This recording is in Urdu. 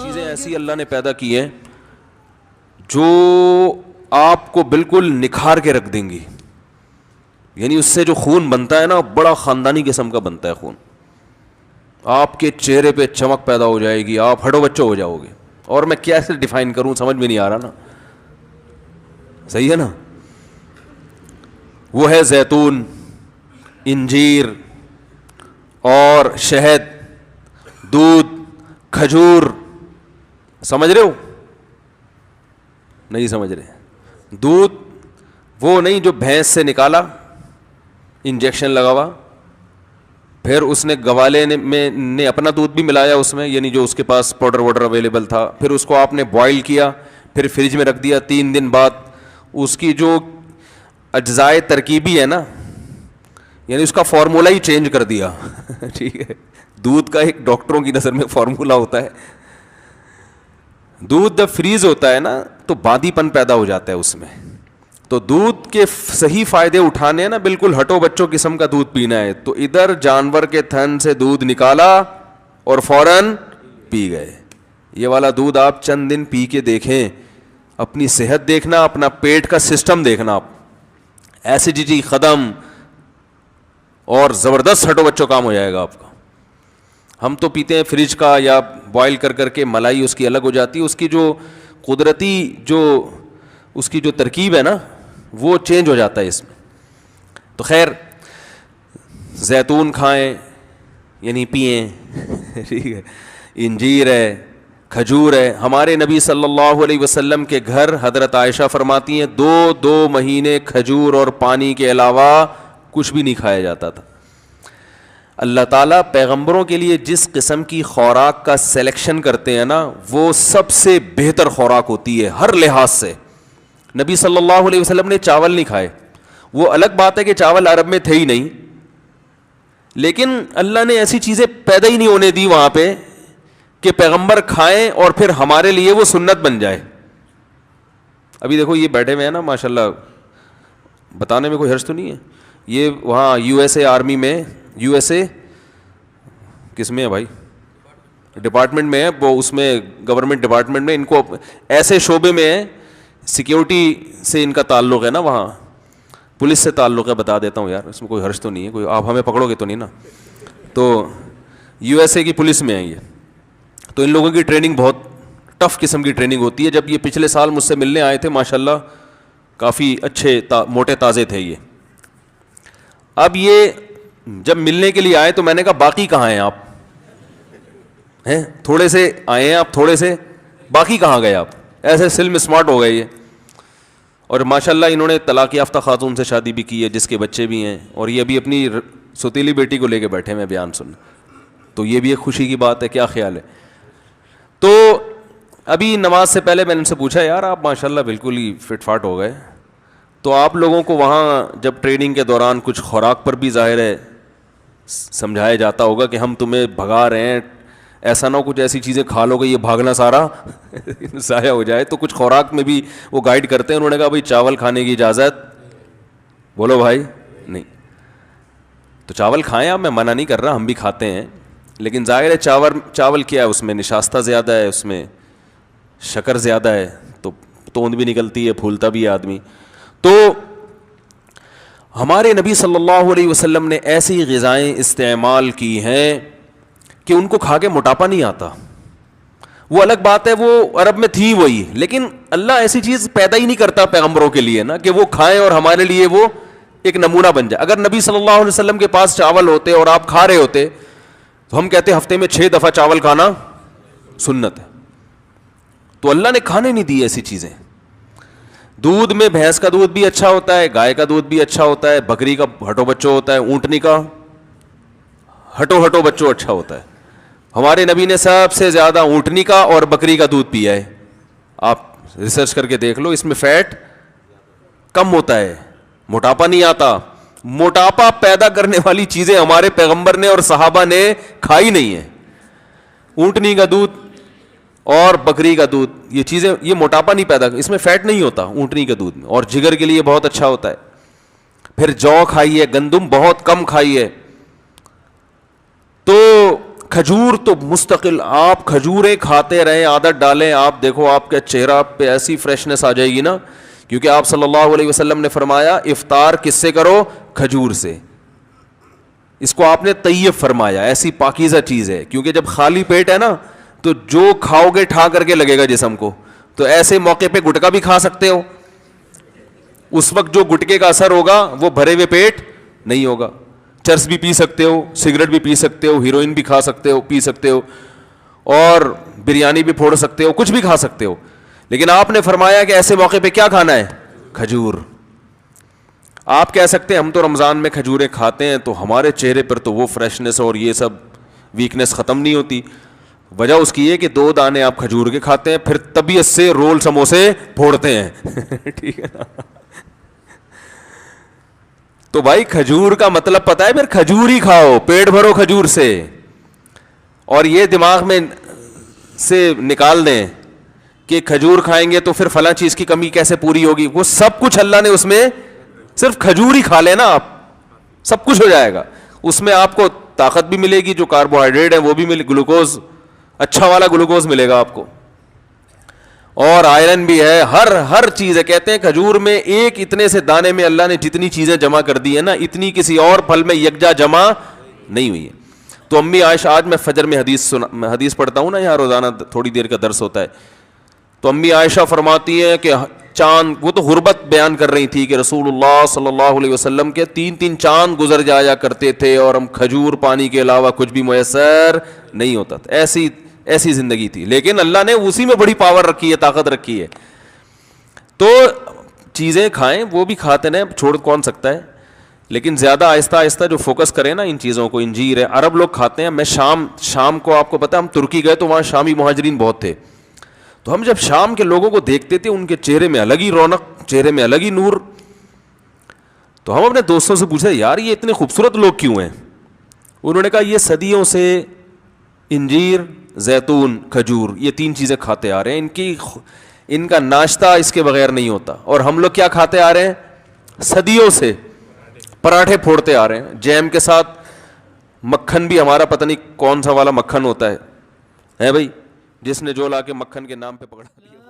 چیزیں ایسی اللہ نے پیدا کی ہیں جو آپ کو بالکل نکھار کے رکھ دیں گی. یعنی اس سے جو خون بنتا ہے نا, بڑا خاندانی قسم کا بنتا ہے خون. آپ کے چہرے پہ چمک پیدا ہو جائے گی, آپ ہٹو بچو ہو جاؤ گے. اور میں کیسے ڈیفائن کروں, سمجھ میں نہیں آ رہا نا. صحیح ہے نا. وہ ہے زیتون, انجیر اور شہد, دودھ, کھجور. سمجھ رہے ہو؟ نہیں سمجھ رہے. دودھ وہ نہیں جو بھینس سے نکالا, انجیکشن لگا ہوا, پھر اس نے گوالے نے اپنا دودھ بھی ملایا اس میں, یعنی جو اس کے پاس پاؤڈر واڈر اویلیبل تھا, پھر اس کو آپ نے بوائل کیا, پھر فریج میں رکھ دیا. 3 دن بعد اس کی جو اجزائے ترکیبی ہے نا, یعنی اس کا فارمولا ہی چینج کر دیا. ٹھیک ہے. دودھ کا ایک ڈاکٹروں کی نظر میں فارمولا ہوتا ہے. دودھ جب فریز ہوتا ہے نا تو باندی پن پیدا ہو جاتا ہے اس میں. تو دودھ کے صحیح فائدے اٹھانے ہیں نا, بالکل ہٹو بچوں قسم کا دودھ پینا ہے, تو ادھر جانور کے تھن سے دودھ نکالا اور فوراً پی گئے. یہ والا دودھ آپ چند دن پی کے دیکھیں, اپنی صحت دیکھنا, اپنا پیٹ کا سسٹم دیکھنا, آپ ایسیڈیٹی ختم اور زبردست ہٹو بچوں کام ہو جائے گا آپ کا. ہم تو پیتے ہیں فریج کا یا بوائل کر کر کے, ملائی اس کی الگ ہو جاتی ہے, اس کی جو قدرتی جو اس کی جو ترکیب ہے نا وہ چینج ہو جاتا ہے اس میں. تو خیر, زیتون کھائیں یعنی پئیں. ٹھیک ہے. انجیر ہے, کھجور ہے. ہمارے نبی صلی اللہ علیہ وسلم کے گھر حضرت عائشہ فرماتی ہیں 2 مہینے کھجور اور پانی کے علاوہ کچھ بھی نہیں کھایا جاتا تھا. اللہ تعالیٰ پیغمبروں کے لیے جس قسم کی خوراک کا سلیکشن کرتے ہیں نا, وہ سب سے بہتر خوراک ہوتی ہے ہر لحاظ سے. نبی صلی اللہ علیہ وسلم نے چاول نہیں کھائے. وہ الگ بات ہے کہ چاول عرب میں تھے ہی نہیں, لیکن اللہ نے ایسی چیزیں پیدا ہی نہیں ہونے دی وہاں پہ کہ پیغمبر کھائیں اور پھر ہمارے لیے وہ سنت بن جائے. ابھی دیکھو یہ بیٹھے ہوئے ہیں نا ماشاءاللہ, بتانے میں کوئی حرج تو نہیں ہے, یہ وہاں یو ایس اے آرمی میں, یو ایس اے کس میں ہے بھائی, ڈپارٹمنٹ میں ہے وہ, اس میں گورنمنٹ ڈپارٹمنٹ میں, ان کو ایسے شعبے میں ہے, سیکیورٹی سے ان کا تعلق ہے نا, وہاں پولیس سے تعلق ہے. بتا دیتا ہوں یار, اس میں کوئی حرج تو نہیں ہے, کوئی آپ ہمیں پکڑو گے تو نہیں نا. تو یو ایس اے کی پولیس میں ہیں یہ. تو ان لوگوں کی ٹریننگ بہت ٹف قسم کی ٹریننگ ہوتی ہے. جب یہ پچھلے سال مجھ سے ملنے آئے تھے ماشاءاللہ, کافی اچھے موٹے تازے تھے یہ. اب یہ جب ملنے کے لیے آئے تو میں نے کہا باقی کہاں ہیں آپ, ہیں تھوڑے سے آئے ہیں آپ, تھوڑے سے باقی کہاں گئے آپ. ایسے سلم اسمارٹ ہو گئے یہ. اور ماشاءاللہ انہوں نے طلاق یافتہ خاتون سے شادی بھی کی ہے جس کے بچے بھی ہیں, اور یہ ابھی اپنی سوتیلی بیٹی کو لے کے بیٹھے ہیں بیان سننے. تو یہ بھی ایک خوشی کی بات ہے. کیا خیال ہے؟ تو ابھی نماز سے پہلے میں نے ان سے پوچھا, یار آپ ماشاءاللہ بالکل ہی فٹ فاٹ ہو گئے, تو آپ لوگوں کو وہاں جب ٹریننگ کے دوران کچھ خوراک پر بھی ظاہر ہے سمجھایا جاتا ہوگا کہ ہم تمہیں بھگا رہے ہیں, ایسا نہ ہو کچھ ایسی چیزیں کھا لو گے یہ بھاگنا سارا ضائع ہو جائے. تو کچھ خوراک میں بھی وہ گائیڈ کرتے ہیں. انہوں نے کہا بھائی چاول کھانے کی اجازت, بولو بھائی نہیں. تو چاول کھائیں آپ, میں منع نہیں کر رہا, ہم بھی کھاتے ہیں, لیکن ظاہر ہے چاول کیا ہے, اس میں نشاستہ زیادہ ہے, اس میں شکر زیادہ ہے, تو توند بھی نکلتی ہے, پھولتا بھی ہے آدمی. تو ہمارے نبی صلی اللہ علیہ وسلم نے ایسی غذائیں استعمال کی ہیں کہ ان کو کھا کے موٹاپا نہیں آتا. وہ الگ بات ہے وہ عرب میں تھی وہی, لیکن اللہ ایسی چیز پیدا ہی نہیں کرتا پیغمبروں کے لیے نا کہ وہ کھائیں اور ہمارے لیے وہ ایک نمونہ بن جائے. اگر نبی صلی اللہ علیہ وسلم کے پاس چاول ہوتے اور آپ کھا رہے ہوتے تو ہم کہتے ہفتے میں 6 دفعہ چاول کھانا سنت ہے. تو اللہ نے کھانے نہیں دی ایسی چیزیں. دودھ میں بھینس کا دودھ بھی اچھا ہوتا ہے, گائے کا دودھ بھی اچھا ہوتا ہے, بکری کا ہٹو بچوں ہوتا ہے, اونٹنی کا ہٹو بچوں اچھا ہوتا ہے. ہمارے نبی نے سب سے زیادہ اونٹنی کا اور بکری کا دودھ پیا ہے. آپ ریسرچ کر کے دیکھ لو, اس میں فیٹ کم ہوتا ہے, موٹاپا نہیں آتا. موٹاپا پیدا کرنے والی چیزیں ہمارے پیغمبر نے اور صحابہ نے کھائی نہیں ہیں. اونٹنی کا دودھ اور بکری کا دودھ, یہ چیزیں یہ موٹاپا نہیں پیدا, اس میں فیٹ نہیں ہوتا اونٹنی کے دودھ میں, اور جگر کے لیے بہت اچھا ہوتا ہے. پھر جو کھائیے, گندم بہت کم کھائیے. تو کھجور تو مستقل آپ کھجوریں کھاتے رہیں, عادت ڈالیں, آپ دیکھو آپ کے چہرہ پہ ایسی فریشنس آ جائے گی نا, کیونکہ آپ صلی اللہ علیہ وسلم نے فرمایا افطار کس سے کرو؟ کھجور سے. اس کو آپ نے طیب فرمایا, ایسی پاکیزہ چیز ہے, کیونکہ جب خالی پیٹ ہے نا تو جو کھاؤ گے ٹھا کر کے لگے گا جسم کو. تو ایسے موقع پہ گٹکا بھی کھا سکتے ہو, اس وقت جو گٹکے کا اثر ہوگا وہ بھرے ہوئے پیٹ نہیں ہوگا. چرس بھی پی سکتے ہو, سگریٹ بھی پی سکتے ہو, ہیروئن بھی کھا سکتے ہو, پی سکتے ہو, اور بریانی بھی پھوڑ سکتے ہو, کچھ بھی کھا سکتے ہو. لیکن آپ نے فرمایا کہ ایسے موقع پہ کیا کھانا ہے؟ کھجور. آپ کہہ سکتے ہیں ہم تو رمضان میں کھجوریں کھاتے ہیں تو ہمارے چہرے پر تو وہ فریشنس اور یہ سب ویکنس ختم نہیں ہوتی. وجہ اس کی ہے کہ 2 دانے آپ کھجور کے کھاتے ہیں, پھر طبیعت سے رول سموسے پھوڑتے ہیں. ٹھیک ہے نا. تو بھائی کھجور کا مطلب پتا ہے, پھر کھجور ہی کھاؤ, پیٹ بھرو کھجور سے. اور یہ دماغ میں سے نکال دیں کہ کھجور کھائیں گے تو پھر فلاں چیز کی کمی کیسے پوری ہوگی. وہ سب کچھ اللہ نے اس میں, صرف کھجور ہی کھا لینا آپ, سب کچھ ہو جائے گا. اس میں آپ کو طاقت بھی ملے گی, جو کاربوہائیڈریٹ ہے وہ بھی ملے, گلوکوز اچھا والا گلوکوز ملے گا آپ کو, اور آئرن بھی ہے, ہر چیز ہے. کہتے ہیں کھجور میں ایک اتنے سے دانے میں اللہ نے جتنی چیزیں جمع کر دی ہے نا, اتنی کسی اور پھل میں یکجا جمع نہیں ہوئی ہے. تو امی عائشہ, آج میں فجر میں حدیث پڑھتا ہوں نا یہاں روزانہ, تھوڑی دیر کا درس ہوتا ہے, تو امی عائشہ فرماتی ہیں کہ چاند, وہ تو غربت بیان کر رہی تھی کہ رسول اللہ صلی اللہ علیہ وسلم کے 3 چاند گزر جایا کرتے تھے اور ہم کھجور پانی کے علاوہ کچھ بھی میسر نہیں ہوتا تھا. ایسی زندگی تھی, لیکن اللہ نے اسی میں بڑی پاور رکھی ہے, طاقت رکھی ہے. تو چیزیں کھائیں, وہ بھی کھاتے ہیں, چھوڑ کون سکتا ہے, لیکن زیادہ آہستہ آہستہ جو فوکس کریں نا ان چیزوں کو. انجیر ہے, عرب لوگ کھاتے ہیں. میں شام کو, آپ کو پتا, ہم ترکی گئے تو وہاں شامی مہاجرین بہت تھے, تو ہم جب شام کے لوگوں کو دیکھتے تھے ان کے چہرے میں الگ ہی رونق, چہرے میں الگ ہی نور. تو ہم اپنے دوستوں سے پوچھے یار یہ اتنے خوبصورت لوگ کیوں ہیں؟ انہوں نے کہا یہ صدیوں سے انجیر, زیتون, کھجور, یہ 3 چیزیں کھاتے آ رہے ہیں. ان کا ناشتہ اس کے بغیر نہیں ہوتا. اور ہم لوگ کیا کھاتے آ رہے ہیں؟ صدیوں سے پراٹھے پھوڑتے آ رہے ہیں, جیم کے ساتھ مکھن بھی ہمارا پتہ نہیں کون سا والا مکھن ہوتا ہے بھائی, جس نے جو لا کے مکھن کے نام پہ پکڑا دیا.